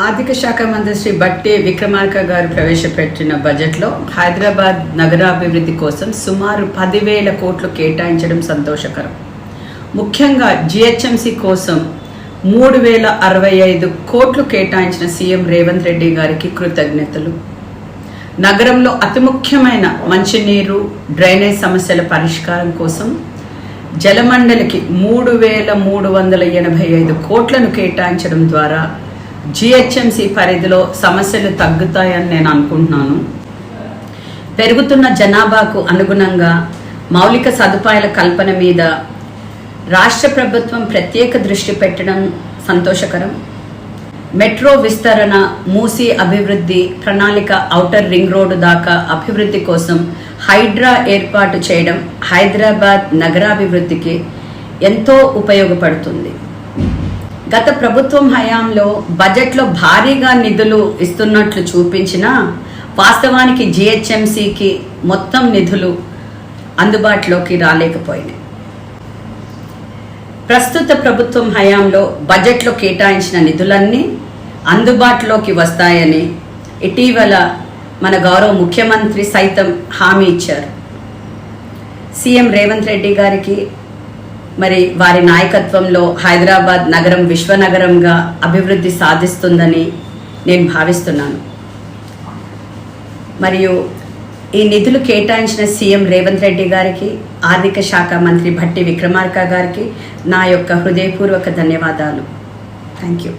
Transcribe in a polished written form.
ఆర్థిక శాఖ మంత్రి శ్రీ బట్టి విక్రమార్క గారు ప్రవేశపెట్టిన బడ్జెట్లో హైదరాబాద్ నగరాభివృద్ధి కోసం సుమారు 10,000 కోట్లు కేటాయించడం సంతోషకరం. ముఖ్యంగా జిహెచ్ఎంసి కోసం 3,065 కోట్లు కేటాయించిన సీఎం రేవంత్ రెడ్డి గారికి కృతజ్ఞతలు. నగరంలో అతి ముఖ్యమైన మంచినీరు, డ్రైనేజ్ సమస్యల పరిష్కారం కోసం జలమండలికి 3,385 కోట్లను కేటాయించడం ద్వారా జిహెచ్ఎంసి పరిధిలో సమస్యలు తగ్గుతాయని నేను అనుకుంటున్నాను. పెరుగుతున్న జనాభాకు అనుగుణంగా మౌలిక సదుపాయాల కల్పన మీద రాష్ట్ర ప్రభుత్వం ప్రత్యేక దృష్టి పెట్టడం సంతోషకరం. మెట్రో విస్తరణ, మూసీ అభివృద్ధి ప్రణాళిక, ఔటర్ రింగ్ రోడ్డు దాకా అభివృద్ధి కోసం హైడ్రా ఏర్పాటు చేయడం హైదరాబాద్ నగరాభివృద్ధికి ఎంతో ఉపయోగపడుతుంది. గత ప్రభుత్వం హయాంలో బడ్జెట్లో భారీగా నిధులు ఇస్తున్నట్లు చూపించినా వాస్తవానికి జిహెచ్ఎంసికి మొత్తం నిధులు అందుబాటులోకి రాలేకపోయినాయి. ప్రస్తుత ప్రభుత్వం హయాంలో బడ్జెట్లో కేటాయించిన నిధులన్నీ అందుబాటులోకి వస్తాయని ఇటీవల మన గౌరవ ముఖ్యమంత్రి సైతం హామీ ఇచ్చారు. సీఎం రేవంత్ రెడ్డి గారికి మరి వారి నాయకత్వంలో హైదరాబాద్ నగరం విశ్వనగరంగా అభివృద్ధి సాధిస్తుందని నేను భావిస్తున్నాను. మరియు ఈ నిధులు కేటాయించిన సీఎం రేవంత్ రెడ్డి గారికి, ఆర్థిక శాఖ మంత్రి భట్టి విక్రమార్క గారికి నా యొక్క హృదయపూర్వక ధన్యవాదాలు. Thank you.